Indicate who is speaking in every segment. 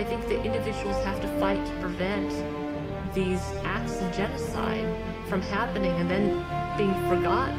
Speaker 1: I think that individuals have to fight to prevent these acts of genocide from happening and then being forgotten.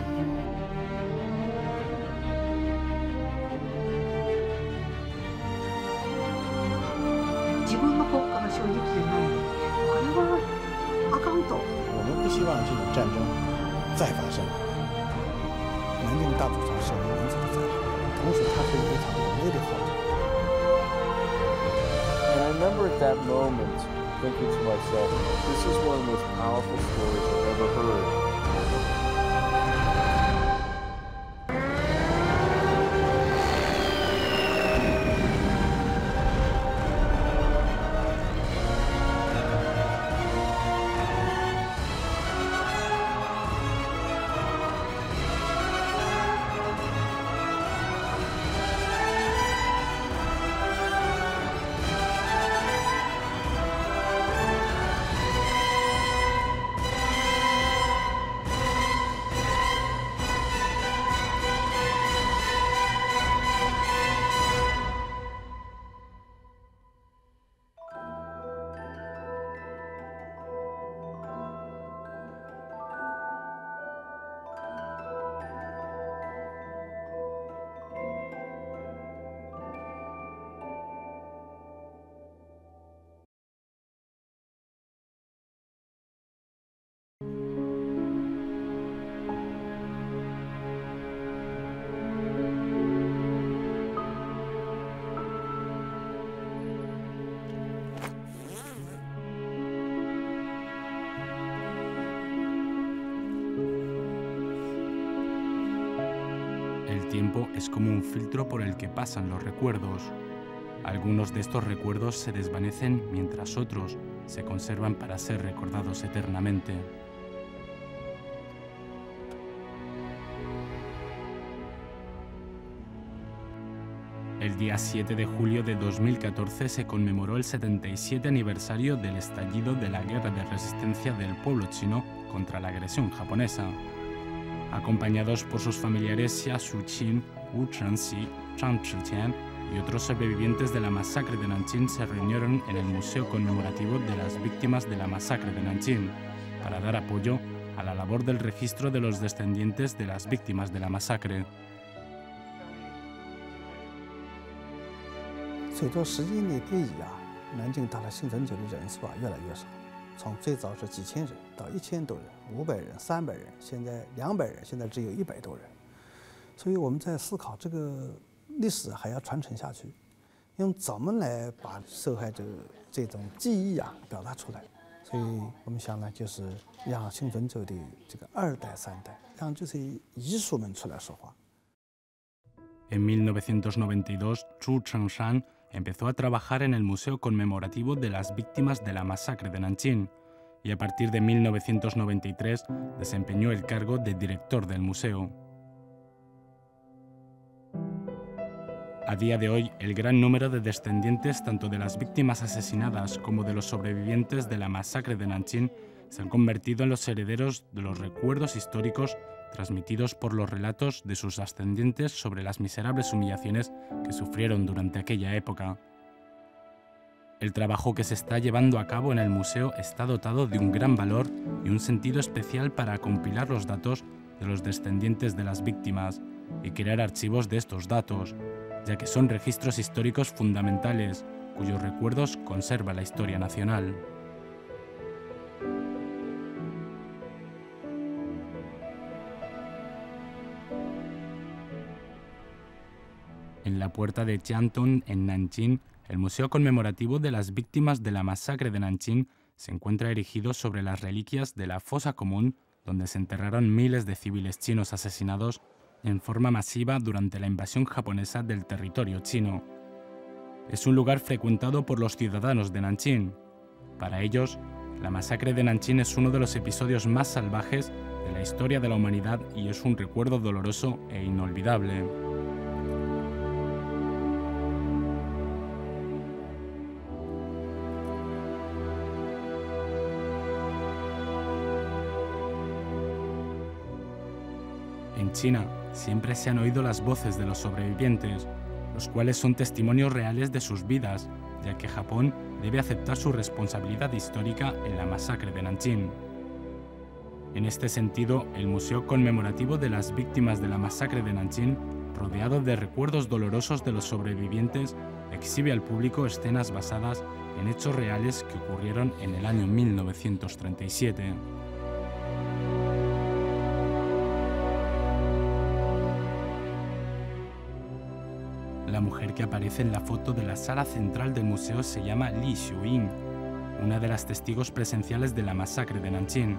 Speaker 2: And I remember at that moment thinking to myself, this is one of the most powerful stories I've ever heard.
Speaker 3: El tiempo es como un filtro por el que pasan los recuerdos. Algunos de estos recuerdos se desvanecen mientras otros se conservan para ser recordados eternamente. El día 7 de julio de 2014 se conmemoró el 77 aniversario del estallido de la guerra de resistencia del pueblo chino contra la agresión japonesa. Acompañados por sus familiares Xia Shuqin, Wu Chengxi, Zhang Zhiqian y otros sobrevivientes de la masacre de Nanjing se reunieron en el Museo Conmemorativo de las Víctimas de la Masacre de Nanjing para dar apoyo a la labor del registro de los descendientes de las víctimas de la masacre.
Speaker 4: 随着时间的推移南京大的幸存者的人数越来越少，从最早是几千人到1000多人、500人、300人，现在200人，现在只有100多人。所以我们在思考这个历史还要传承下去，用怎么来把受害者这种记忆表达出来。所以我们想呢，就是让幸存者的这个2代、3代，让这些遗属们出来说话。
Speaker 3: En 1992, Zhu Chengshan empezó a trabajar en el Museo Conmemorativo de las Víctimas de la Masacre de Nanjing y a partir de 1993 desempeñó el cargo de director del museo. A día de hoy, el gran número de descendientes tanto de las víctimas asesinadas como de los sobrevivientes de la masacre de Nanjing se han convertido en los herederos de los recuerdos históricos transmitidos por los relatos de sus ascendientes sobre las miserables humillaciones que sufrieron durante aquella época. El trabajo que se está llevando a cabo en el museo está dotado de un gran valor y un sentido especial para compilar los datos de los descendientes de las víctimas y crear archivos de estos datos, ya que son registros históricos fundamentales cuyos recuerdos conserva la historia nacional. En la puerta de Jiantong, en Nanjing, el Museo Conmemorativo de las Víctimas de la Masacre de Nanjing se encuentra erigido sobre las reliquias de la fosa común donde se enterraron miles de civiles chinos asesinados en forma masiva durante la invasión japonesa del territorio chino. Es un lugar frecuentado por los ciudadanos de Nanjing. Para ellos, la masacre de Nanjing es uno de los episodios más salvajes de la historia de la humanidad y es un recuerdo doloroso e inolvidable. En China, siempre se han oído las voces de los sobrevivientes, los cuales son testimonios reales de sus vidas ya que Japón debe aceptar su responsabilidad histórica en la masacre de Nanjing. En este sentido, el Museo Conmemorativo de las Víctimas de la Masacre de Nanjing, rodeado de recuerdos dolorosos de los sobrevivientes, exhibe al público escenas basadas en hechos reales que ocurrieron en el año 1937. La mujer que aparece en la foto de la sala central del museo se llama Li Xiuying, una de las testigos presenciales de la masacre de Nanjing.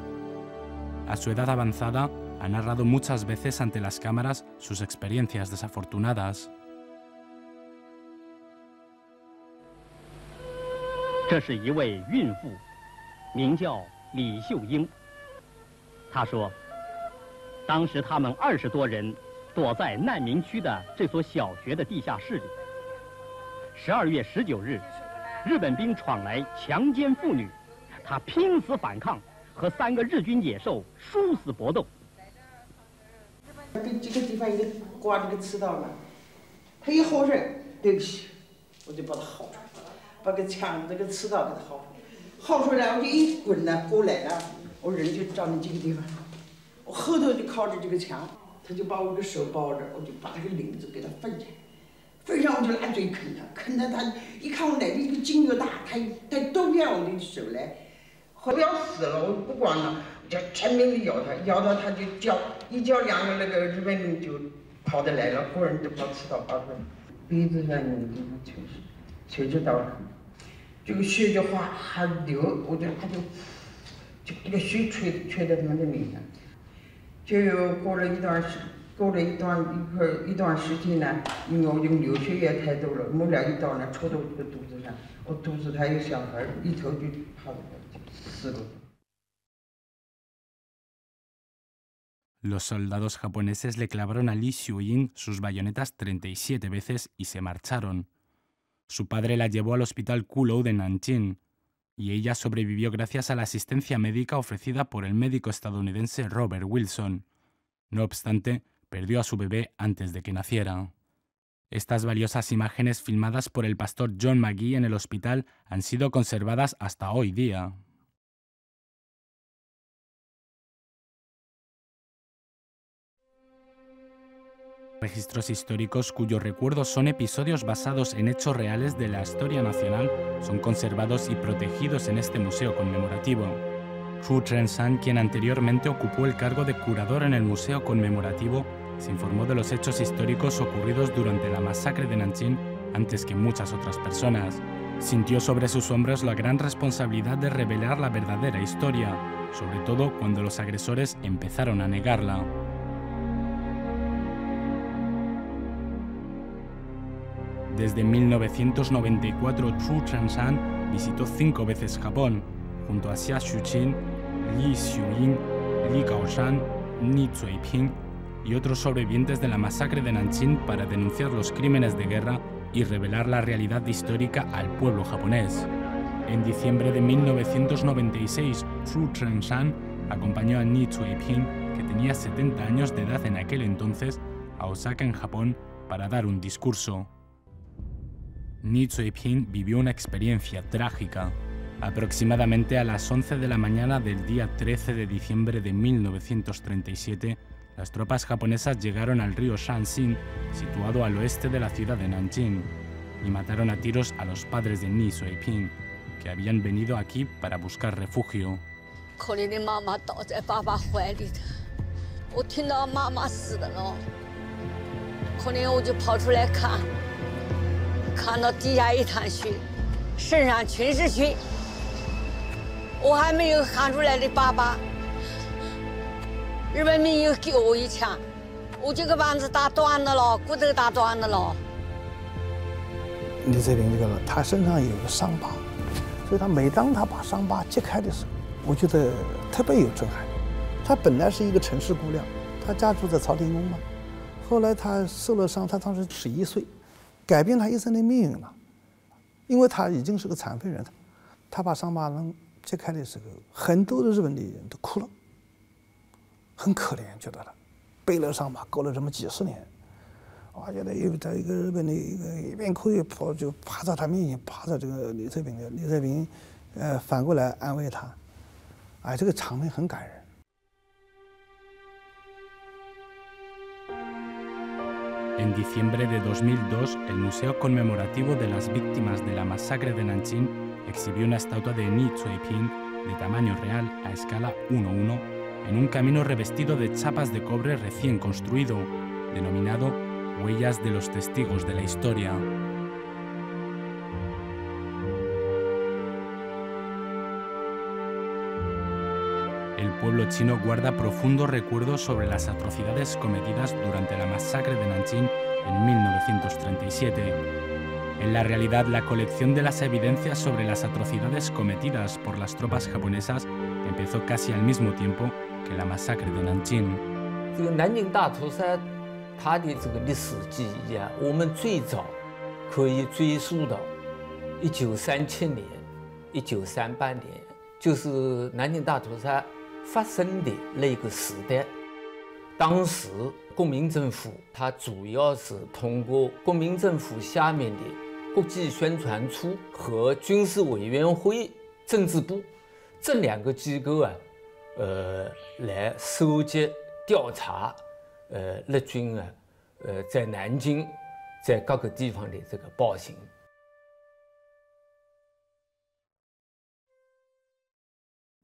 Speaker 3: A su edad avanzada, ha narrado muchas veces ante las cámaras sus experiencias desafortunadas.
Speaker 5: 这是一位孕妇，名叫李秀英。她说，当时他们20多人躲在难民区的这所小学的地下室里。12月19日，日本兵闯来强奸妇女，她拼死反抗，和3个日军野兽殊死搏斗。
Speaker 6: 这个地方一个刮这个刺刀了，他一薅人，对不起，我就把他薅出来，把个枪这个刺刀给他薅出来，我就一滚呢过来了，我人就找你这个地方，我后头就靠着这个墙，他就把我的手抱着，我就把这个领子给他分开，分上我就拿嘴啃他，他一看我来的一个劲又大，他都不要我的手来，我要死了，我不管了。 就拼命的咬他，他就叫，一叫2个那个日本兵就跑得来了，个人都把刺刀拔出来，鼻子上那个地方吹着刀，这个血就还流，我就他就这个血吹到他们的脸上，就有过了一段时间呢，因为我就流血也太多了，没了一刀呢戳到我的肚子上，我肚子还有小孩，一头就跑了，就死了。
Speaker 3: Los soldados japoneses le clavaron a Li Xiuying sus bayonetas 37 veces y se marcharon. Su padre la llevó al hospital Kulou de Nanjing, y ella sobrevivió gracias a la asistencia médica ofrecida por el médico estadounidense Robert Wilson. No obstante, perdió a su bebé antes de que naciera. Estas valiosas imágenes filmadas por el pastor John McGee en el hospital han sido conservadas hasta hoy día. Registros históricos cuyos recuerdos son episodios basados en hechos reales de la historia nacional son conservados y protegidos en este museo conmemorativo. Zhu Chenshan, quien anteriormente ocupó el cargo de curador en el museo conmemorativo, se informó de los hechos históricos ocurridos durante la masacre de Nanjing antes que muchas otras personas. Sintió sobre sus hombros la gran responsabilidad de revelar la verdadera historia, sobre todo cuando los agresores empezaron a negarla. Desde 1994, Zhu Chenshan visitó 5 veces Japón, junto a Xia Xuqin, Li Xiuying, Li Gaoshan, Ni Zuiping y otros sobrevivientes de la masacre de Nanjing para denunciar los crímenes de guerra y revelar la realidad histórica al pueblo japonés. En diciembre de 1996, Zhu Chenshan acompañó a Ni Zuiping, que tenía 70 años de edad en aquel entonces, a Osaka, en Japón, para dar un discurso. Ni Zuiping vivió una experiencia trágica. Aproximadamente a las 11 de la mañana del día 13 de diciembre de 1937, las tropas japonesas llegaron al río Shanxin, situado al oeste de la ciudad de Nanjing, y mataron a tiros a los padres de Ni Zuiping, que habían venido aquí para buscar refugio.
Speaker 4: 李泽林这个人，他身上有个伤疤，所以他每当他把伤疤揭开的时候，我觉得特别有震撼力。他本来是一个城市姑娘，她家住在朝天宫嘛，后来她受了伤，她当时11岁，改变她一生的命运了，因为她已经是个残废人了。她把伤疤能揭开的时候，很多的日本的人都哭了，很可怜，觉得他背了伤疤，过了这么几十年。我觉得在一个日本的一边可以就趴在他面前，趴在这个李泽斌的，李泽斌反过来安慰他，哎，这个场面很感人。
Speaker 3: En diciembre de 2002, el Museo Conmemorativo de las Víctimas de la Masacre de Nanjing exhibió una estatua de Ni Chueping de tamaño real a escala 1:1 en un camino revestido de chapas de cobre recién construido, denominado Huellas de los Testigos de la Historia. El pueblo chino guarda profundos recuerdos sobre las atrocidades cometidas durante la masacre de Nanjing en 1937. En la realidad, la colección de las evidencias sobre las atrocidades cometidas por las tropas japonesas empezó casi al mismo tiempo que la masacre de Nanjing.
Speaker 7: 这个南京大屠杀，它的这个历史记忆啊，我们最早可以追溯到1937年、1938年，就是南京大屠杀发生的那个时代。当时国民政府它主要是通过国民政府下面的国际宣传处和军事委员会政治部这两个机构啊，来收集调查，日军啊，在南京，在各个地方的这个暴行。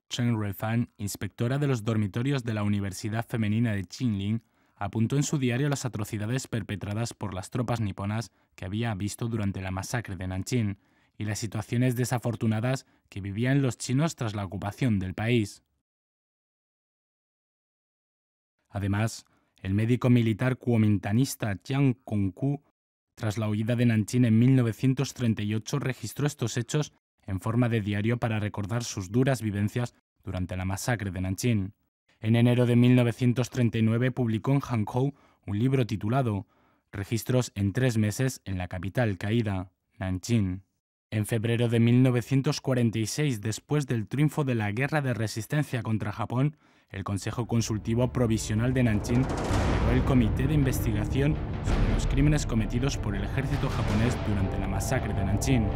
Speaker 3: Chen Ruifan, inspectora de los dormitorios de la Universidad Femenina de Jilin, apuntó en su diario las atrocidades perpetradas por las tropas niponas que había visto durante la masacre de Nanjing y las situaciones desafortunadas que vivían los chinos tras la ocupación del país. Además, el médico militar kuomintanista Jiang Kongku, tras la huida de Nanjing en 1938, registró estos hechos en forma de diario para recordar sus duras vivencias durante la masacre de Nanjing. En enero de 1939 publicó en Hankou un libro titulado Registros en 3 meses en la capital caída, Nanjing. En febrero de 1946, después del triunfo de la Guerra de Resistencia contra Japón, el Consejo Consultivo Provisional de Nanjing creó el Comité de Investigación sobre los crímenes cometidos por el ejército japonés durante la masacre de Nanjing,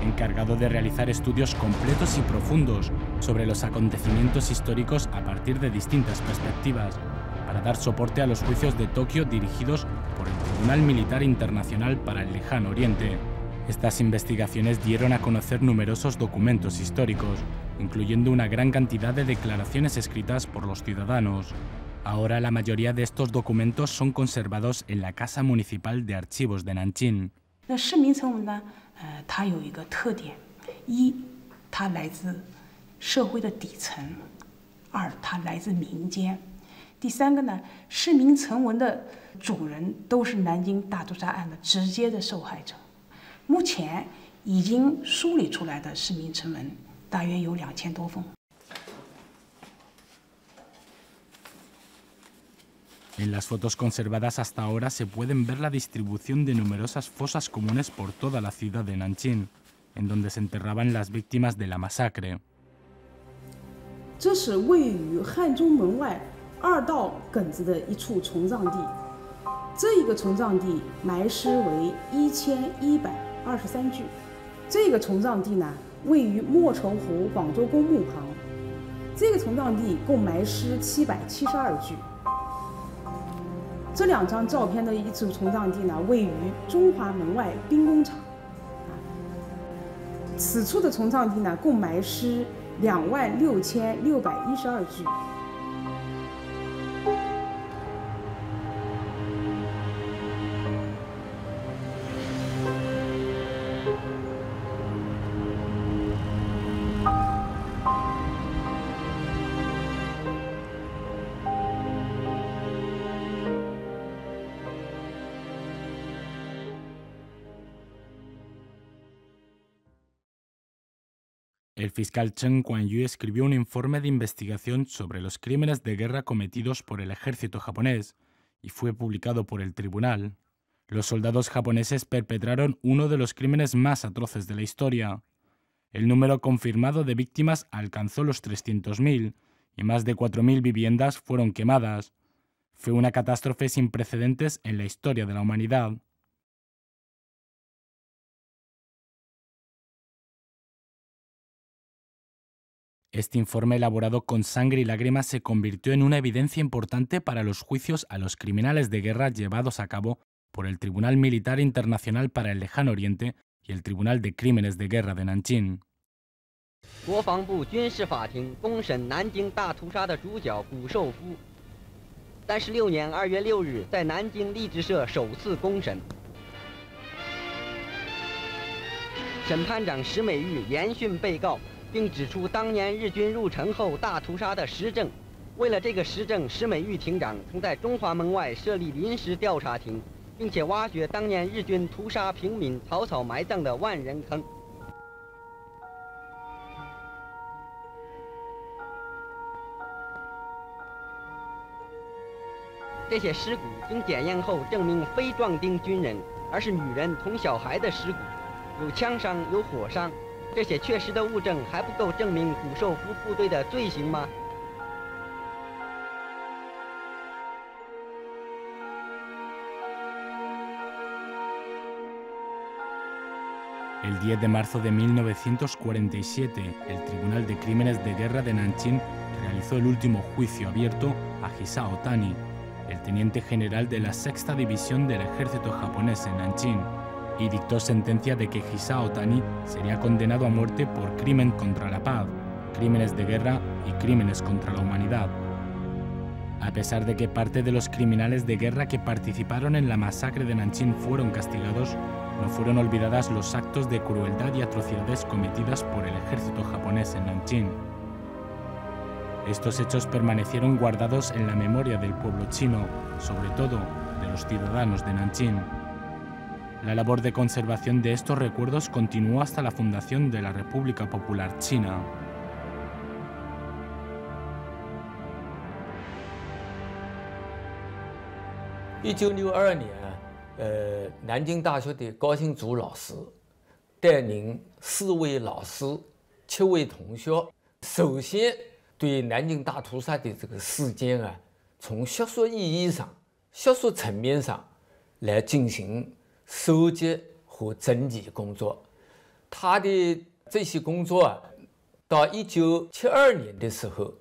Speaker 3: encargado de realizar estudios completos y profundos sobre los acontecimientos históricos a partir de distintas perspectivas, para dar soporte a los juicios de Tokio dirigidos por el Tribunal Militar Internacional para el Lejano Oriente. Estas investigaciones dieron a conocer numerosos documentos históricos, incluyendo una gran cantidad de declaraciones escritas por los ciudadanos. Ahora la mayoría de estos documentos son conservados en la Casa Municipal de Archivos de Nanjing.
Speaker 8: 那市民成文呢，它有一个特点：一，它来自社会的底层；二，它来自民间；第三个呢，市民成文的主人都是南京大屠杀案的直接的受害者。目前已经梳理出来的市民成文大约有2000多封。
Speaker 3: En las fotos conservadas hasta ahora se pueden ver la distribución de numerosas fosas comunes por toda la ciudad de Nanjing, en donde se enterraban las víctimas de la masacre.
Speaker 9: 这是位于汉中门外2道埂子的一处从葬地，这一个从葬地埋尸为1123具。这个从葬地呢，位于莫愁湖广州公墓旁。这个从葬地共埋尸772具。 这2张照片的一处从葬地呢，位于中华门外兵工厂。此处的从葬地呢，共埋尸26612具。
Speaker 3: El fiscal Chen Kuan-yu escribió un informe de investigación sobre los crímenes de guerra cometidos por el ejército japonés y fue publicado por el tribunal. Los soldados japoneses perpetraron uno de los crímenes más atroces de la historia. El número confirmado de víctimas alcanzó los 300.000 y más de 4.000 viviendas fueron quemadas. Fue una catástrofe sin precedentes en la historia de la humanidad. Este informe, elaborado con sangre y lágrimas, se convirtió en una evidencia importante para los juicios a los criminales de guerra llevados a cabo por el Tribunal Militar Internacional para el Lejano Oriente y el Tribunal de Crímenes de Guerra de Nanjing.
Speaker 10: 国防部军事法庭公审南京大屠杀的主角谷寿夫。36年2月6日，在南京励志社首次公审。审判长石美玉严讯被告，并指出当年日军入城后大屠杀的实证。为了这个实证，石美玉庭长曾在中华门外设立临时调查庭，并且挖掘当年日军屠杀平民、草草埋葬的万人坑。 这些尸骨经检验后证明非壮丁军人，而是女人同小孩的尸骨，有枪伤，有火伤。这些确实的物证还不够证明谷寿夫部队的罪行吗？
Speaker 3: El 10 de marzo de 1947, el Tribunal de Crímenes de Guerra de Nanjing realizó el último juicio abierto a Hisao Tani, el teniente general de la 6ª División del Ejército japonés en Nanjing, y dictó sentencia de que Hisao Tani sería condenado a muerte por crimen contra la paz, crímenes de guerra y crímenes contra la humanidad. A pesar de que parte de los criminales de guerra que participaron en la masacre de Nanjing fueron castigados, no fueron olvidadas los actos de crueldad y atrocidades cometidas por el ejército japonés en Nanjing. Estos hechos permanecieron guardados en la memoria del pueblo chino, sobre todo de los ciudadanos de Nanjing. La labor de conservación de estos recuerdos continuó hasta la fundación de la República Popular China.
Speaker 7: 1962年，南京大学的高新祖老师带领4位老师、7位同学，首先对南京大屠杀的这个事件啊，从学术意义上、学术层面上来进行收集和整理工作。他的这些工作啊，到1972年的时候，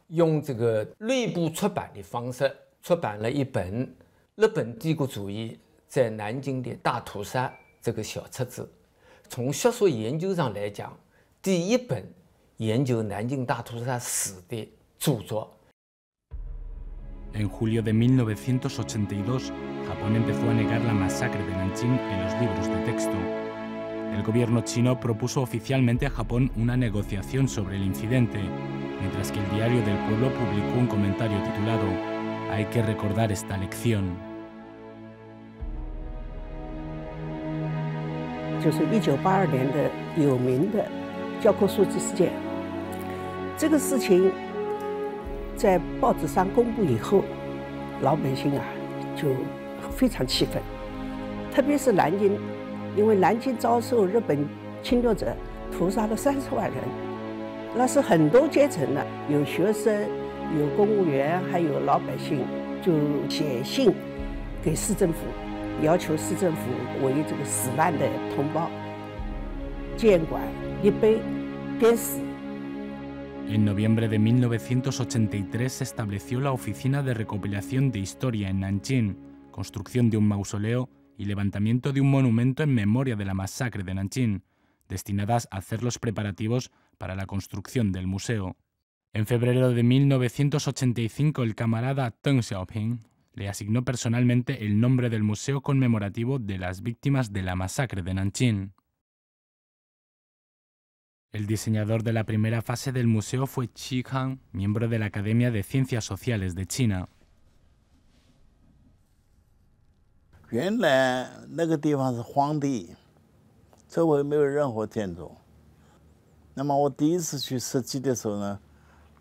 Speaker 7: 用这个内部出版的方式出版了一本《日本帝国主义在南京的大屠杀》这个小册子。从学术研究上来讲，第一本研究南京大屠杀史的著作。
Speaker 3: En julio de 1982, Japón empezó a negar la masacre de Nanjing en los libros de texto. El gobierno chino propuso oficialmente a Japón una negociación sobre el incidente, mientras que el Diario del Pueblo publicó un comentario titulado «Hay que recordar esta lección».
Speaker 11: 就是1982年的有名的教科书之事件。这个事情在报纸上公布以后，老百姓啊就非常气愤，特别是南京，因为南京遭受日本侵略者屠杀了30万人，那是很多阶层的，有学生、有公务员，还有老百姓，就写信给市政府。 要求市政府为这个死难的同胞监管、立碑、鞭死。
Speaker 3: En noviembre de 1983 se estableció la Oficina de Recopilación de Historia en Nanjing, construcción de un mausoleo y levantamiento de un monumento en memoria de la masacre de Nanjing, destinadas a hacer los preparativos para la construcción del museo. En febrero de 1985, el camarada Deng Xiaoping le asignó personalmente el nombre del museo conmemorativo de las víctimas de la masacre de Nanjing. El diseñador de la primera fase del museo fue Qi Kang, miembro de la Academia de Ciencias Sociales de China.
Speaker 12: 原来那个地方是荒地，周围没有任何建筑。那么我第一次去设计的时候呢，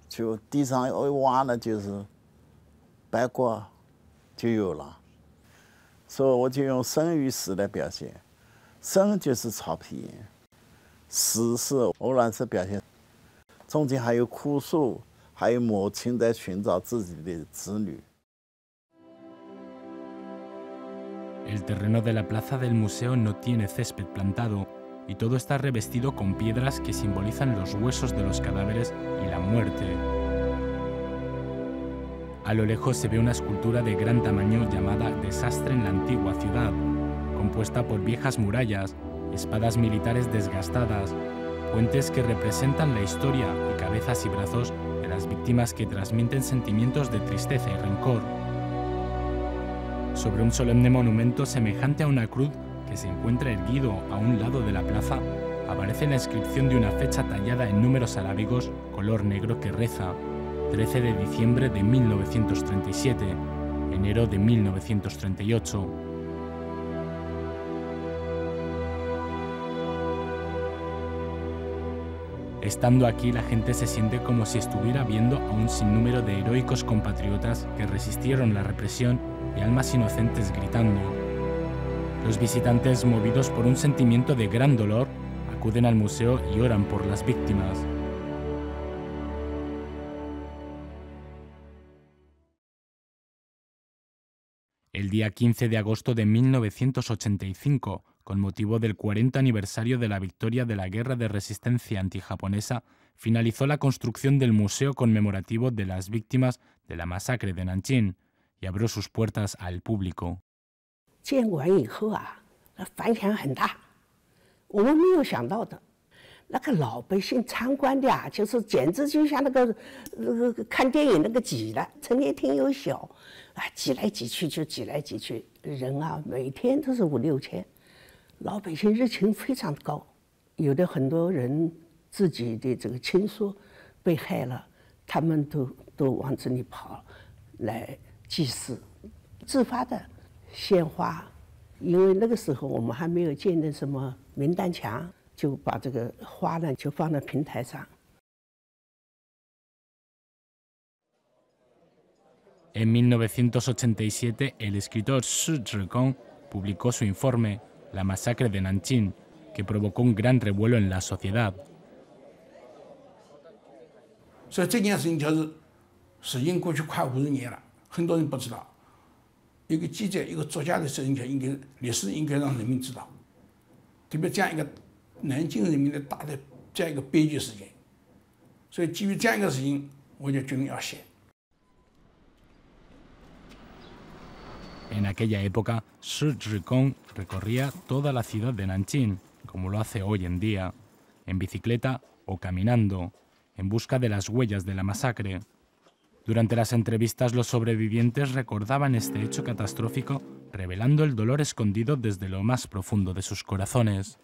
Speaker 12: 就地上一挖呢就是白骨。 就有了，所以我就用生与死来表现。生就是草皮，死是鹅卵石表现，中间还有枯树，还有母亲在寻找自己的子女。
Speaker 3: El terreno de la plaza del museo no tiene césped plantado y todo está revestido con piedras que simbolizan los huesos de los cadáveres y la muerte. A lo lejos se ve una escultura de gran tamaño llamada Desastre en la antigua ciudad, compuesta por viejas murallas, espadas militares desgastadas, puentes que representan la historia y cabezas y brazos de las víctimas que transmiten sentimientos de tristeza y rencor. Sobre un solemne monumento semejante a una cruz que se encuentra erguido a un lado de la plaza, aparece la inscripción de una fecha tallada en números arábigos color negro que reza 13 de diciembre de 1937, enero de 1938. Estando aquí, la gente se siente como si estuviera viendo a un sinnúmero de heroicos compatriotas que resistieron la represión y almas inocentes gritando. Los visitantes, movidos por un sentimiento de gran dolor, acuden al museo y oran por las víctimas. El día 15 de agosto de 1985, con motivo del 40 aniversario de la victoria de la Guerra de Resistencia antijaponesa, finalizó la construcción del Museo Conmemorativo de las Víctimas de la Masacre de Nanjing y abrió sus puertas al público.
Speaker 11: 建馆以后啊，那反响很大，我们没有想到的，那个老百姓参观的啊，就是简直就像那个看电影那个挤了，陈年厅又小，啊，挤来挤去就挤来挤去，人啊每天都是5、6千，老百姓热情非常高，有的很多人自己的这个亲属被害了，他们都往这里跑来祭祀，自发的。 献花，因为那个时候我们还没有建的什么名单墙，就把这个花呢就放在平台上。
Speaker 3: En 1987, el escritor Shi Zhigong publicó su informe La masacre de Nanjing, que provocó un gran revuelo en la sociedad.
Speaker 13: 所以这件事情是已经过去快50年了，很多人不知道。 一个记者、一个作家的责任，应该历史应该让人民知道，特别这样一个南京人民的大的这样一个悲剧事件，所以基于这样一个事情，我就决定要写。
Speaker 3: En aquella época, Shi Zhigong recorría toda la ciudad de Nanjing, como lo hace hoy en día, en bicicleta o caminando, en busca de las huellas de la masacre. Durante las entrevistas, los sobrevivientes recordaban este hecho catastrófico, revelando el dolor escondido desde lo más profundo de sus corazones.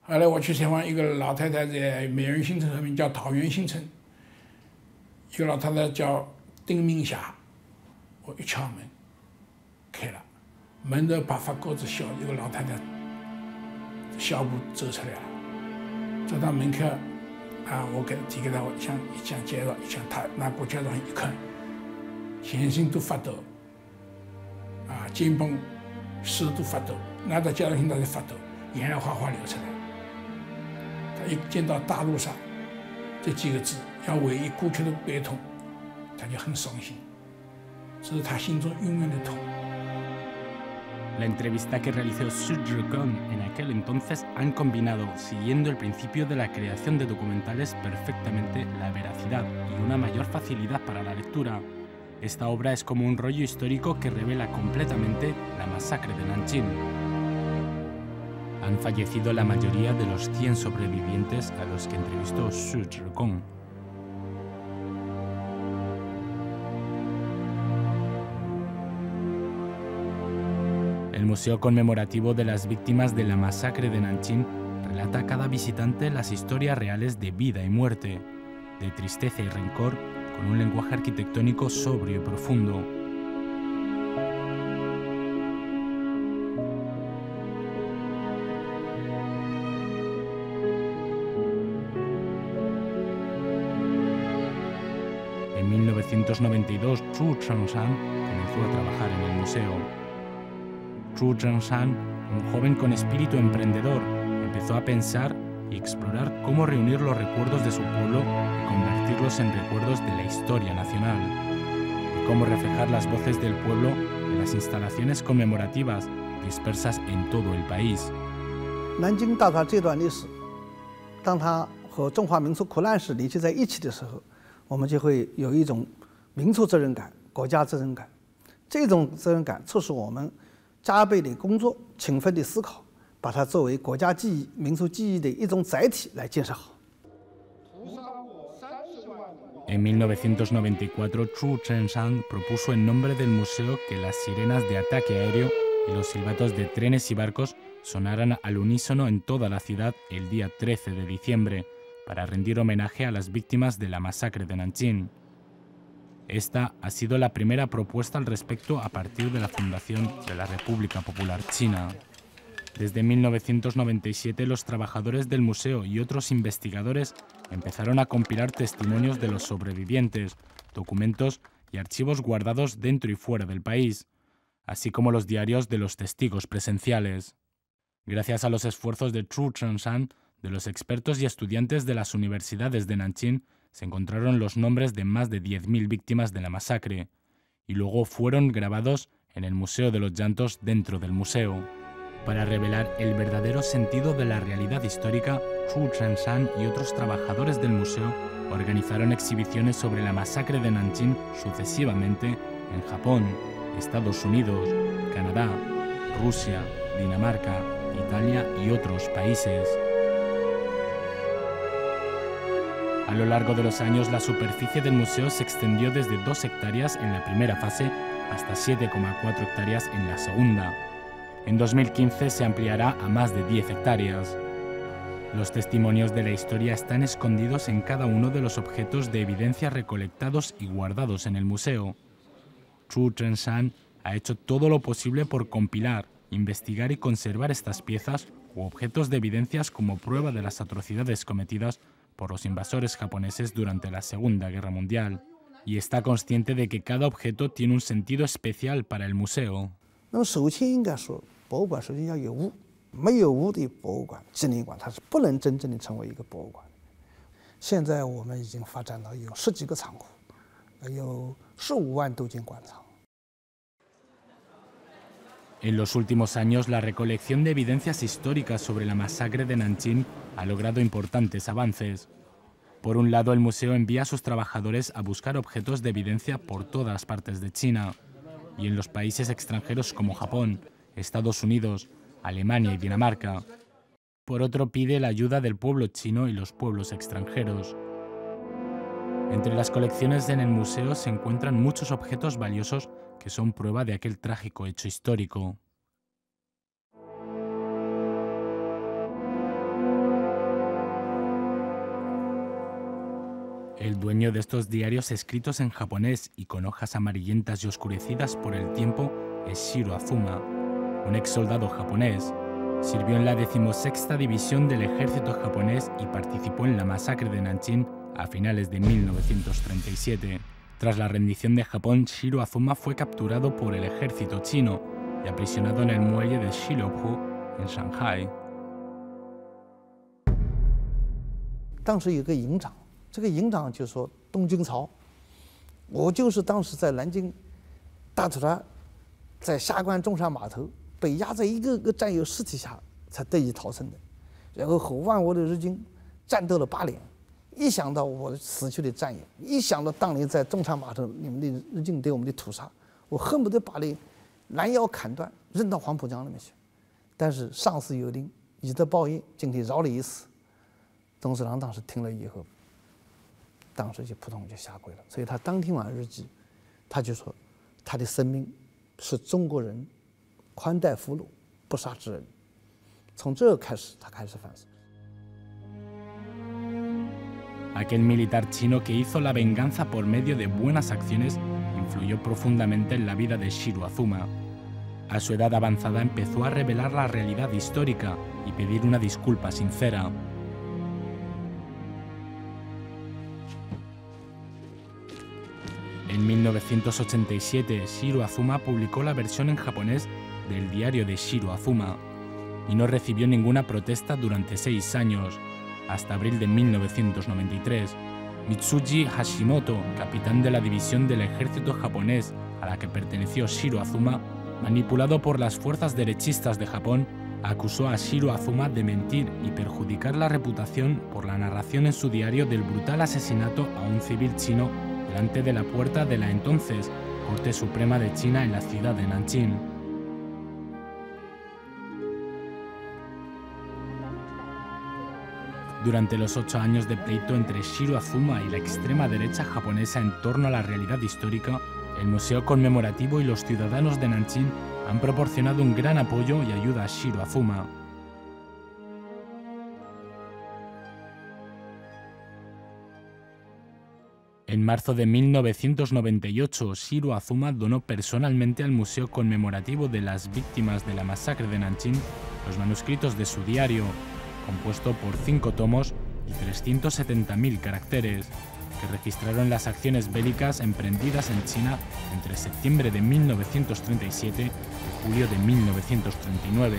Speaker 13: 后来我去采访一个老太太，在美人新城上面叫桃源新城，一个老太太叫丁明霞，我一敲门，开了，门都把发钩子小，一个老太太小步走出来了，走到门口。 啊，我递给他，我一讲介绍，他拿过介绍一看，全身都发抖，啊，肩膀、手都发抖，拿到介绍信他就发抖，眼泪哗哗流出来。他一见到大陆上这几个字，要唯一过去的悲痛，他就很伤心，这是他心中永远的痛。
Speaker 3: La entrevista que realizó Shi Zhigong en aquel entonces han combinado, siguiendo el principio de la creación de documentales, perfectamente la veracidad y una mayor facilidad para la lectura. Esta obra es como un rollo histórico que revela completamente la masacre de Nanjing. Han fallecido la mayoría de los 100 sobrevivientes a los que entrevistó Shi Zhigong. El Museo Conmemorativo de las Víctimas de la Masacre de Nanjing relata a cada visitante las historias reales de vida y muerte, de tristeza y rencor, con un lenguaje arquitectónico sobrio y profundo. En 1992, Zhu Zhengshan comenzó a trabajar en el museo. Zhu Zhengshan, un joven con espíritu emprendedor, empezó a pensar y explorar cómo reunir los recuerdos de su pueblo y convertirlos en recuerdos de la historia nacional. Y como reflejar las voces del pueblo en las instalaciones conmemorativas dispersas en todo el país.
Speaker 4: 南京大屠杀这段历史，当它和中华民族苦难史联系在一起的时候，我们就会有一种民族责任感、国家责任感。这种责任感促使我们加倍的工作、勤奋的思考，把它作为国家记忆、民族记忆的一种载体来建设好。
Speaker 3: En 1994, Chu Chen-san propuso en nombre del museo que las sirenas de ataque aéreo y los silbatos de trenes y barcos sonaran al unísono en toda la ciudad el día 13 de diciembre, para rendir homenaje a las víctimas de la masacre de Nanjing. Esta ha sido la primera propuesta al respecto a partir de la fundación de la República Popular China. Desde 1997, los trabajadores del museo y otros investigadores empezaron a compilar testimonios de los sobrevivientes, documentos y archivos guardados dentro y fuera del país, así como los diarios de los testigos presenciales. Gracias a los esfuerzos de Chu Chen-san, de los expertos y estudiantes de las universidades de Nanjing, se encontraron los nombres de más de 10.000 víctimas de la masacre, y luego fueron grabados en el Museo de los Llantos dentro del museo. Para revelar el verdadero sentido de la realidad histórica, Chu Chen-san y otros trabajadores del museo organizaron exhibiciones sobre la masacre de Nanjing sucesivamente en Japón, Estados Unidos, Canadá, Rusia, Dinamarca, Italia y otros países. A lo largo de los años, la superficie del museo se extendió desde 2 hectáreas en la primera fase hasta 7,4 hectáreas en la segunda. En 2015 se ampliará a más de 10 hectáreas. Los testimonios de la historia están escondidos en cada uno de los objetos de evidencia recolectados y guardados en el museo. Chu Chen-san ha hecho todo lo posible por compilar, investigar y conservar estas piezas u objetos de evidencias como prueba de las atrocidades cometidas por los invasores japoneses durante la Segunda Guerra Mundial, y está consciente de que cada objeto tiene un sentido especial para el museo.
Speaker 4: 那么首先应该说，博物馆首先要有物，没有物的博物馆、纪念馆，它是不能真正的成为一个博物馆的。现在我们已经发展到有10几个仓库，有15万多件馆藏。
Speaker 3: En los últimos años, la recolección de evidencias históricas sobre la masacre de Nanjing ha logrado importantes avances. Por un lado, el museo envía a sus trabajadores a buscar objetos de evidencia por todas partes de China y en los países extranjeros como Japón, Estados Unidos, Alemania y Dinamarca. Por otro, pide la ayuda del pueblo chino y los pueblos extranjeros. Entre las colecciones en el museo se encuentran muchos objetos valiosos que son prueba de aquel trágico hecho histórico. El dueño de estos diarios escritos en japonés y con hojas amarillentas y oscurecidas por el tiempo es Shiro Azuma, un ex soldado japonés. Sirvió en la 16ª División del Ejército japonés y participó en la masacre de Nanjing a finales de 1937. Tras la rendición de Japón, Shiro Azuma fue capturado por el ejército chino y aprisionado en el muelle de Shilophu, en Shanghai.
Speaker 4: 当时有个营长，这个营长就说：“东京曹，我就是当时在南京大屠杀，在下关中山码头被压在一个个战友尸体下才得以逃生的，然后和万倭的日军战斗了8年。” 一想到我死去的战友，一想到当年在中山码头你们的日军对我们的屠杀，我恨不得把你拦腰砍断，扔到黄浦江里面去。但是上司有令，以德报怨，今天饶你一死。董事长当时听了以后，当时就扑通就下跪了。所以他当天晚上日记，他就说，他的生命是中国人宽待俘虏，不杀之恩。从这开始，他开始反思。
Speaker 3: Aquel militar chino que hizo la venganza por medio de buenas acciones influyó profundamente en la vida de Shiro Azuma. A su edad avanzada empezó a revelar la realidad histórica y pedir una disculpa sincera. En 1987, Shiro Azuma publicó la versión en japonés del diario de Shiro Azuma y no recibió ninguna protesta durante 6 años, hasta abril de 1993, Mitsuji Hashimoto, capitán de la división del ejército japonés a la que perteneció Shiro Azuma, manipulado por las fuerzas derechistas de Japón, acusó a Shiro Azuma de mentir y perjudicar la reputación por la narración en su diario del brutal asesinato a un civil chino delante de la puerta de la entonces Corte Suprema de China en la ciudad de Nanjing. Durante los 8 años de pleito entre Shiro Azuma y la extrema derecha japonesa en torno a la realidad histórica, el Museo Conmemorativo y los ciudadanos de Nanjing han proporcionado un gran apoyo y ayuda a Shiro Azuma. En marzo de 1998, Shiro Azuma donó personalmente al Museo Conmemorativo de las Víctimas de la Masacre de Nanjing los manuscritos de su diario, compuesto por 5 tomos y 370.000 caracteres, que registraron las acciones bélicas emprendidas en China entre septiembre de 1937 y julio de 1939,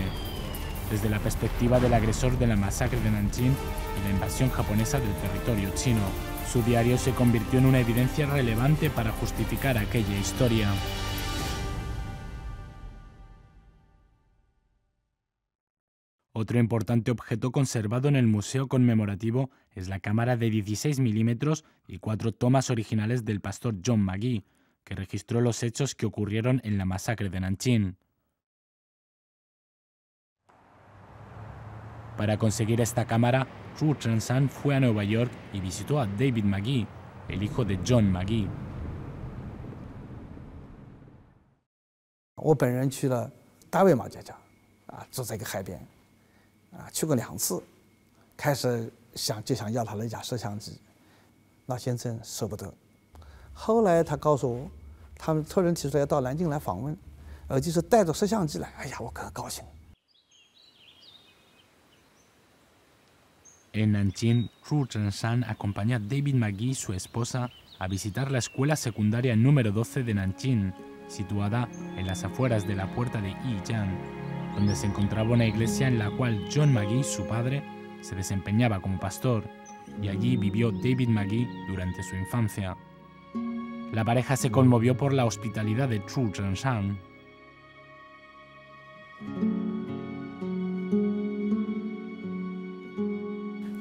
Speaker 3: desde la perspectiva del agresor de la masacre de Nanjing y la invasión japonesa del territorio chino. Su diario se convirtió en una evidencia relevante para justificar aquella historia. Otro importante objeto conservado en el Museo Conmemorativo es la cámara de 16 milímetros y 4 tomas originales del pastor John Magee, que registró los hechos que ocurrieron en la masacre de Nanjing. Para conseguir esta cámara, Zhu Zhenshan fue a Nueva York y visitó a David Magee, el hijo de John Magee.
Speaker 4: 我本人去了大卫马家家，住在一个海边。 去过2次，开始就想要他那架摄像机，老先生舍不得。后来他告诉我，他们托人提出来要到南京来访问，就是带着摄像机来，哎呀，我可高兴。
Speaker 3: En Nanjing, Zhu Zhenshan acompañó a David Magee y su esposa a visitar la escuela secundaria número 12 de Nanjing, situada en las afueras de la puerta de Yijiang, donde se encontraba una iglesia en la cual John Magee, su padre, se desempeñaba como pastor, y allí vivió David Magee durante su infancia. La pareja se conmovió por la hospitalidad de Zhu Zhenshan.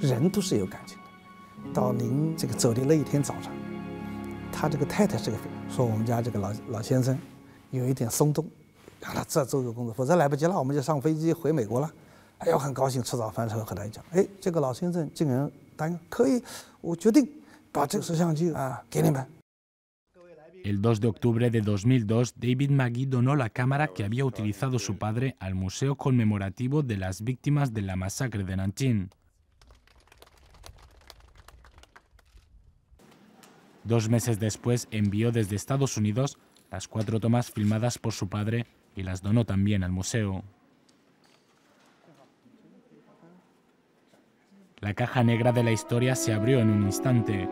Speaker 4: 人都是有感情的。到您这个走的那一天早上，他这个太太是个说我们家这个老先生有一点松动，让他这做个工作，否则来不及了，我们就上飞机回美国了。哎呀，我很高兴，吃早饭之后和他讲，哎，这个老先生竟然答应可以，我决定把这个摄像机给你们。
Speaker 3: El 2 de octubre de 2002, David Magee donó la cámara que había utilizado su padre al Museo Conmemorativo de las Víctimas de la Masacre de Nanjing. 2 meses después envió desde Estados Unidos las 4 tomas filmadas por su padre y las donó también al museo. La caja negra de la historia se abrió en un instante.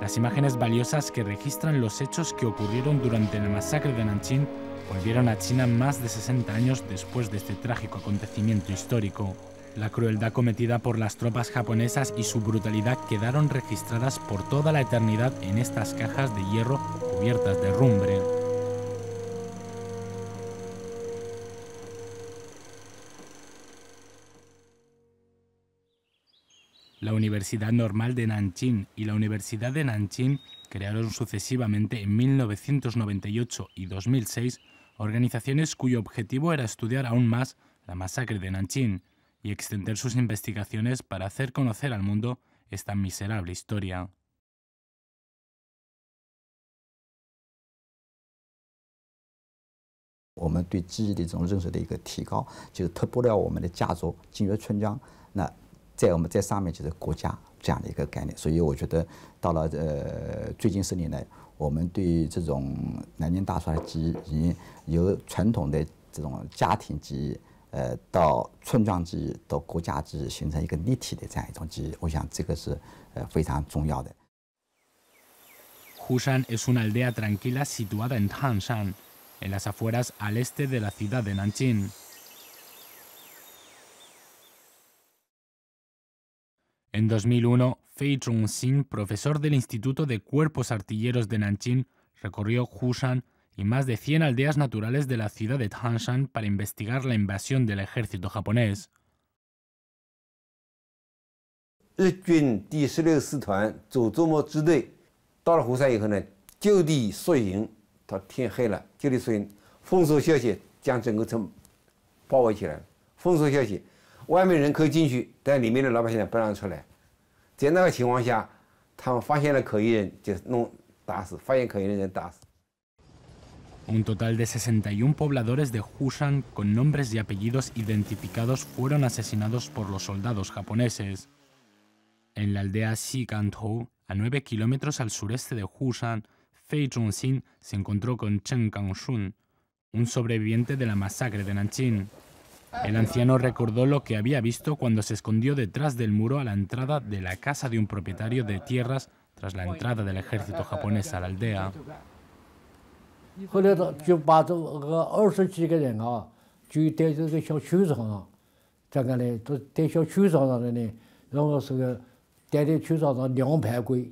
Speaker 3: Las imágenes valiosas que registran los hechos que ocurrieron durante la masacre de Nanjing volvieron a China más de 60 años después de este trágico acontecimiento histórico. La crueldad cometida por las tropas japonesas y su brutalidad quedaron registradas por toda la eternidad en estas cajas de hierro cubiertas de rumbre. La Universidad Normal de Nanjing y la Universidad de Nanjing crearon sucesivamente en 1998 y 2006 organizaciones cuyo objetivo era estudiar aún más la masacre de Nanjing y extender sus investigaciones para hacer conocer al mundo esta miserable historia.
Speaker 14: 我们对记忆的这种认识的一个提高，就是突破了我们的家族、金岳春江，那在我们在上面就是国家这样的一个概念。所以我觉得到了最近10年来，我们对这种南京大屠杀的记忆，已经由传统的这种家庭记忆，到村庄记忆，到国家记忆，形成一个立体的这样一种记忆。我想这个是非常重要的。
Speaker 3: Hushan es una aldea tranquila situada en Tangshan, en las afueras al este de la ciudad de Nanjing. En 2001, Fei Zhongxin, profesor del Instituto de Cuerpos Artilleros de Nanjing, recorrió Hushan y más de 100 aldeas naturales de la ciudad de Tangshan para investigar la invasión del ejército japonés.
Speaker 15: 日军第16师团走周末支队到了湖山以后呢，就地宿营，到天黑了就地宿营，封锁消息将整个城包围起来，封锁消息，外面人可以进去，但里面的老百姓不让出来。在那个情况下，他们发现了可疑人就打死，发现可疑的人打死。
Speaker 3: Un total de 61 pobladores de Hushan con nombres y apellidos identificados fueron asesinados por los soldados japoneses. En la aldea Xikantou, a 9 kilómetros al sureste de Hushan, Fei Zhongxin se encontró con Chen Kangshun, un sobreviviente de la masacre de Nanjing. El anciano recordó lo que había visto cuando se escondió detrás del muro a la entrada de la casa de un propietario de tierras tras la entrada del ejército japonés a la aldea.
Speaker 16: 后来就把这个20几个人啊，就在这个小区上，这个呢，都在小区上的呢，然后是个在这区上两排跪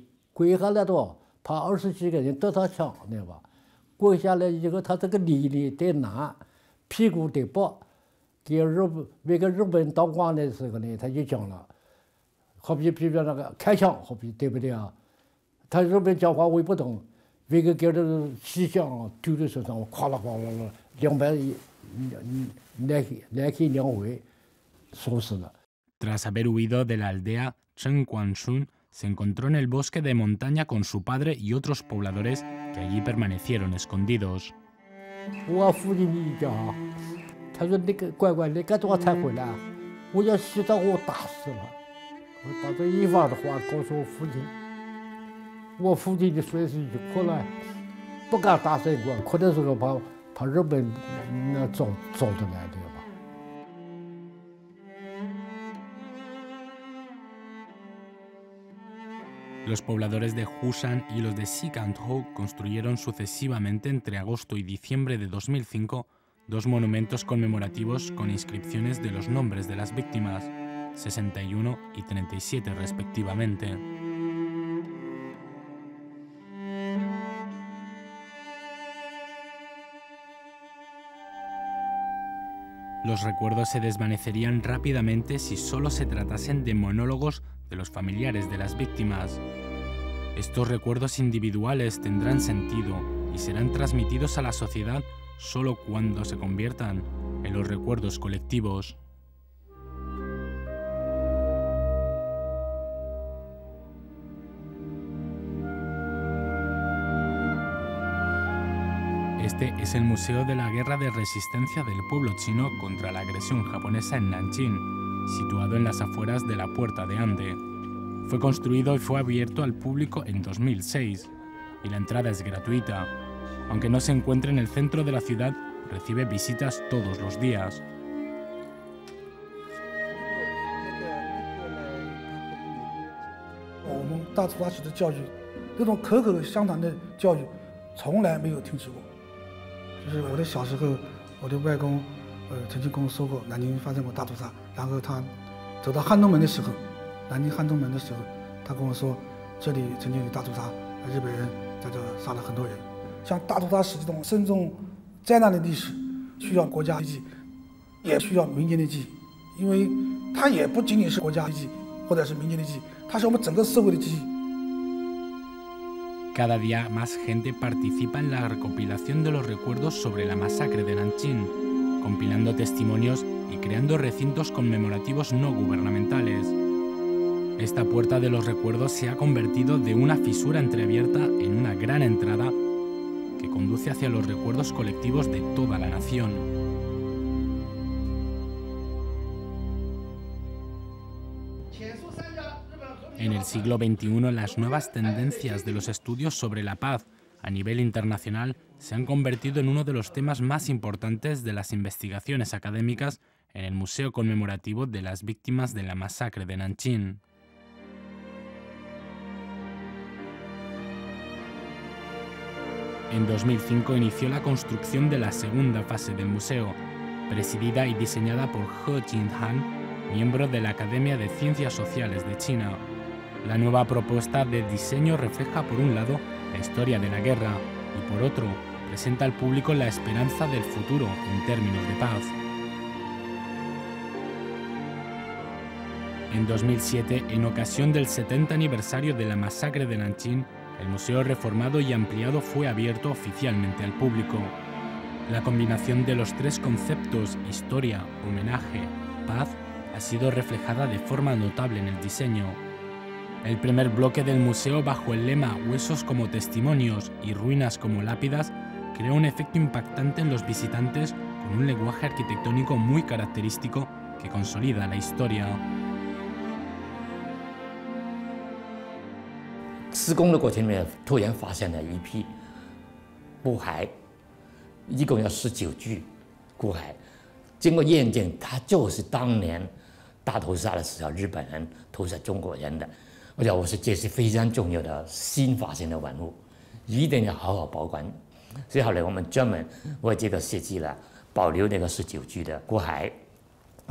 Speaker 16: 下来的，怕20几个人得他枪，对吧？跪下来以后，他这个脸在南，屁股在北，给那个日本当官的时候呢，他就讲了，好比那个开枪，好比对不对啊？他日本讲话我也不懂。 那个给这气象丢在手上，哗啦哗啦啦，200来回2回，烧死了。
Speaker 3: Tras haber huido de la aldea, Chen Guangshun se encontró en el bosque de montaña con su padre y otros pobladores que allí permanecieron escondidos.
Speaker 16: 我父亲一讲，他说那个乖乖，你干多少才回来？我要洗澡，我打死了。我把这一番的话告诉我父亲。 我父亲就随时就哭了，不敢大声讲，哭的时候怕日本那找着来的吧。
Speaker 3: Los pobladores de Hushan y los de Xikantou construyeron sucesivamente entre agosto y diciembre de 2005 2 monumentos conmemorativos con inscripciones de los nombres de las víctimas, 61 y 37 respectivamente. Los recuerdos se desvanecerían rápidamente si solo se tratasen de monólogos de los familiares de las víctimas. Estos recuerdos individuales tendrán sentido y serán transmitidos a la sociedad solo cuando se conviertan en los recuerdos colectivos. Este es el Museo de la Guerra de Resistencia del Pueblo Chino contra la agresión japonesa en Nanjing, situado en las afueras de la Puerta de Ande. Fue construido y fue abierto al público en 2006, y la entrada es gratuita. Aunque no se encuentra en el centro de la ciudad, recibe visitas todos los días.
Speaker 17: 我们大屠杀时的教育，这种口口相传的教育，从来没有停止过。就是我的小时候，我的外公，曾经跟我说过，南京发生过大屠杀。然后他走到汉中门的时候，南京汉中门的时候，他跟我说，这里曾经有大屠杀，日本人在这杀了很多人。像大屠杀史这种深重灾难的历史，需要国家记忆，也需要民间的记忆，因为它也不仅仅是国家的记忆，或者是民间的记忆，它是我们整个社会的记忆。
Speaker 3: Cada día más gente participa en la recopilación de los recuerdos sobre la masacre de Nanjing, compilando testimonios y creando recintos conmemorativos no gubernamentales. Esta puerta de los recuerdos se ha convertido de una fisura entreabierta en una gran entrada que conduce hacia los recuerdos colectivos de toda la nación. En el siglo XXI, las nuevas tendencias de los estudios sobre la paz a nivel internacional se han convertido en uno de los temas más importantes de las investigaciones académicas en el Museo Conmemorativo de las Víctimas de la Masacre de Nanjing. En 2005 inició la construcción de la segunda fase del museo, presidida y diseñada por He Jinghan, miembro de la Academia de Ciencias Sociales de China. La nueva propuesta de diseño refleja, por un lado, la historia de la guerra y, por otro, presenta al público la esperanza del futuro en términos de paz. En 2007, en ocasión del 70 aniversario de la masacre de Nanjing, el museo reformado y ampliado fue abierto oficialmente al público. La combinación de los tres conceptos, historia, homenaje, paz, ha sido reflejada de forma notable en el diseño. El primer bloque del museo, bajo el lema Huesos como testimonios y ruinas como lápidas, crea un efecto impactante en los visitantes con un lenguaje arquitectónico muy característico que consolida la historia.
Speaker 18: 施工的过程里面，突然发现了一批骨骸，一共有19具骨骸。经过验证，它就是当年大屠杀的时候日本人屠杀中国人的。我想，这是非常重要的新发现的文物，一定要好好保管。所以后来我们专门为这个设计了保留那个19具的骨骸，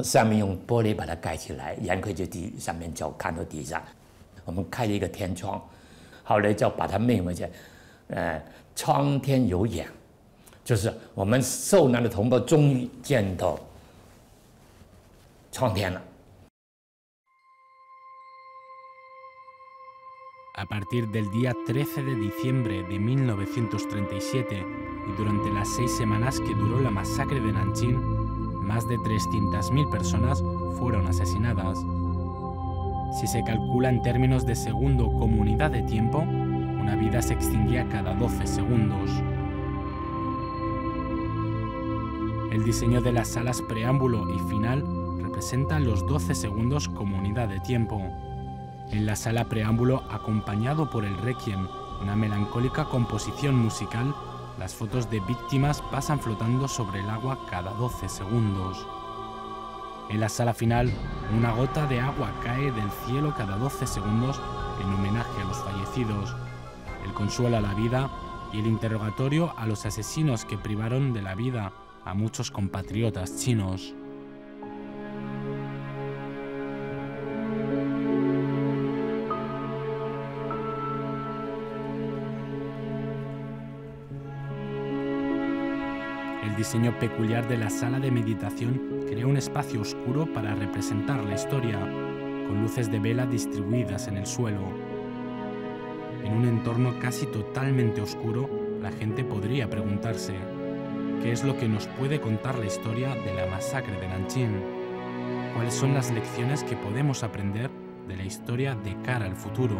Speaker 18: 上面用玻璃把它盖起来，人可以就上面就看到底下。我们开了一个天窗。 后来就把它命名为“苍天有眼”，就是我们受难的同胞终于见到苍天了。
Speaker 3: A partir del día 13 de diciembre de 1937 y durante las 6 semanas que duró la masacre de Nanjing, más de 300.000 personas fueron asesinadas. Si se calcula en términos de segundo como unidad de tiempo, una vida se extinguía cada 12 segundos. El diseño de las salas preámbulo y final representa los 12 segundos como unidad de tiempo. En la sala preámbulo, acompañado por el Requiem, una melancólica composición musical, las fotos de víctimas pasan flotando sobre el agua cada 12 segundos. En la sala final, una gota de agua cae del cielo cada 12 segundos en homenaje a los fallecidos, el consuelo a la vida y el interrogatorio a los asesinos que privaron de la vida a muchos compatriotas chinos. El diseño peculiar de la sala de meditación crea un espacio oscuro para representar la historia, con luces de vela distribuidas en el suelo. En un entorno casi totalmente oscuro, la gente podría preguntarse, ¿qué es lo que nos puede contar la historia de la masacre de Nanjing? ¿Cuáles son las lecciones que podemos aprender de la historia de cara al futuro?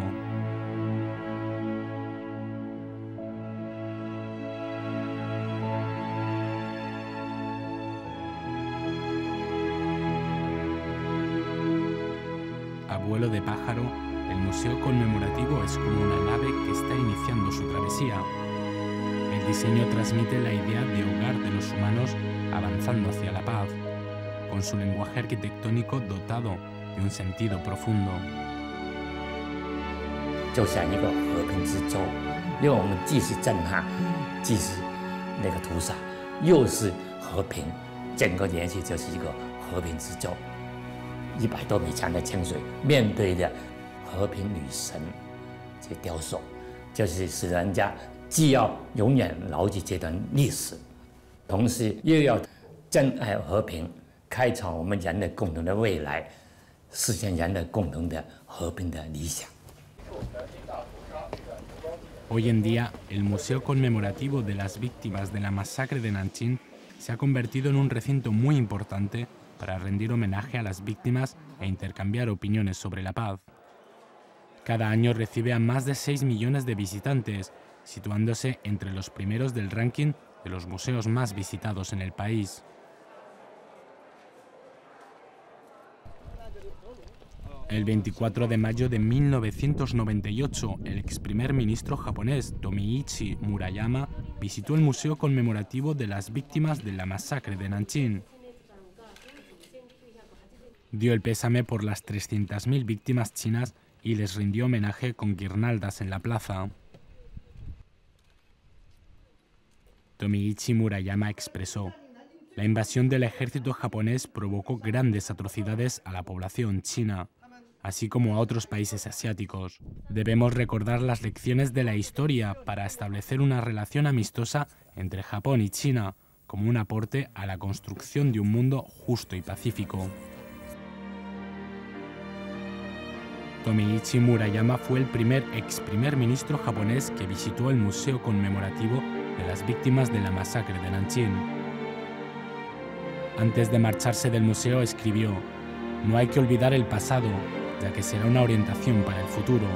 Speaker 3: A vuelo de pájaro, el museo conmemorativo es como una nave que está iniciando su travesía. El diseño transmite la idea de hogar de los humanos avanzando hacia la paz, con su lenguaje arquitectónico dotado de un sentido profundo.
Speaker 18: 就像一个和平之舟，因为我们既是震撼，既是那个屠杀，又是和平，整个联系就是一个和平之舟。100多米长的清水，面对着和平女神这雕塑，就是使人家既要永远牢记这段历史，同时又要珍爱和平，开创我们人类共同的未来，实现人类共同的和平的理想。
Speaker 3: Hoy en día, el Museo Conmemorativo de las Víctimas de la Masacre de Nanjing se ha convertido en un recinto muy importante para rendir homenaje a las víctimas e intercambiar opiniones sobre la paz. Cada año recibe a más de 6 millones de visitantes, situándose entre los primeros del ranking de los museos más visitados en el país. El 24 de mayo de 1998, el ex primer ministro japonés Tomiichi Murayama visitó el Museo Conmemorativo de las Víctimas de la Masacre de Nanjing. Dio el pésame por las 300.000 víctimas chinas y les rindió homenaje con guirnaldas en la plaza. Tomiichi Murayama expresó: La invasión del ejército japonés provocó grandes atrocidades a la población china, así como a otros países asiáticos. Debemos recordar las lecciones de la historia para establecer una relación amistosa entre Japón y China, como un aporte a la construcción de un mundo justo y pacífico. Tomiichi Murayama fue el ex primer ministro japonés que visitó el museo conmemorativo de las víctimas de la masacre de Nanjing. Antes de marcharse del museo escribió: "No hay que olvidar el pasado, ya que será una orientación para el futuro".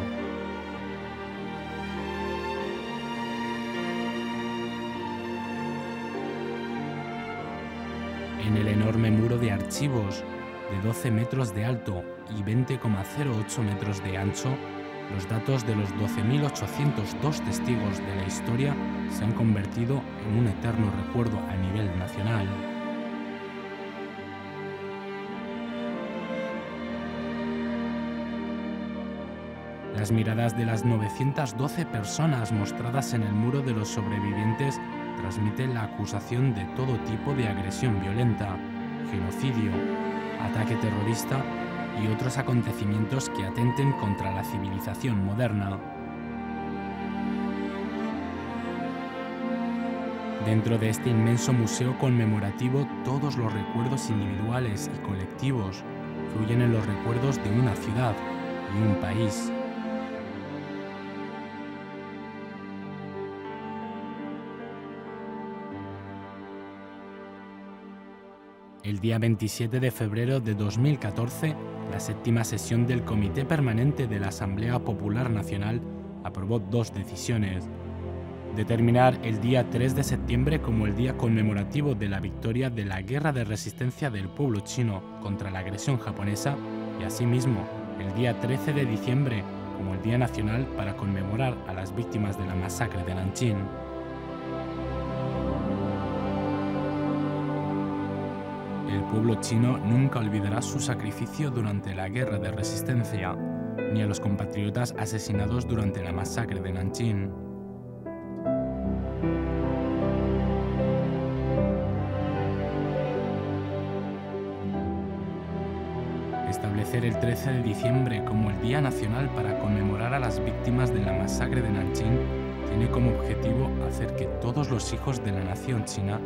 Speaker 3: En el enorme muro de archivos, de 12 metros de alto y 20,08 metros de ancho, los datos de los 12.802 testigos de la historia se han convertido en un eterno recuerdo a nivel nacional. Las miradas de las 912 personas mostradas en el muro de los sobrevivientes transmiten la acusación de todo tipo de agresión violenta, genocidio, ataque terrorista y otros acontecimientos que atenten contra la civilización moderna. Dentro de este inmenso museo conmemorativo, todos los recuerdos individuales y colectivos fluyen en los recuerdos de una ciudad y un país. El día 27 de febrero de 2014, la séptima sesión del Comité Permanente de la Asamblea Popular Nacional aprobó dos decisiones: determinar el día 3 de septiembre como el día conmemorativo de la victoria de la guerra de resistencia del pueblo chino contra la agresión japonesa y asimismo el día 13 de diciembre como el Día Nacional para conmemorar a las víctimas de la masacre de Nanjing. El pueblo chino nunca olvidará su sacrificio durante la guerra de resistencia, ni a los compatriotas asesinados durante la masacre de Nanjing. Establecer el 13 de diciembre como el Día Nacional para conmemorar a las víctimas de la masacre de Nanjing tiene como objetivo hacer que todos los hijos de la nación china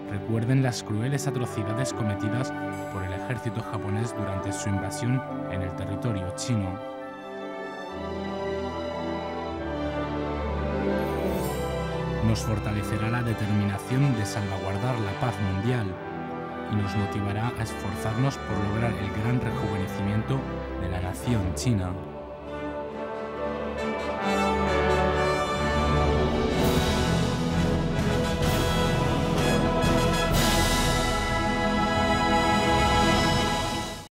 Speaker 3: recuerden las crueles atrocidades cometidas por el ejército japonés durante su invasión en el territorio chino. Nos fortalecerá la determinación de salvaguardar la paz mundial y nos motivará a esforzarnos por lograr el gran rejuvenecimiento de la nación china.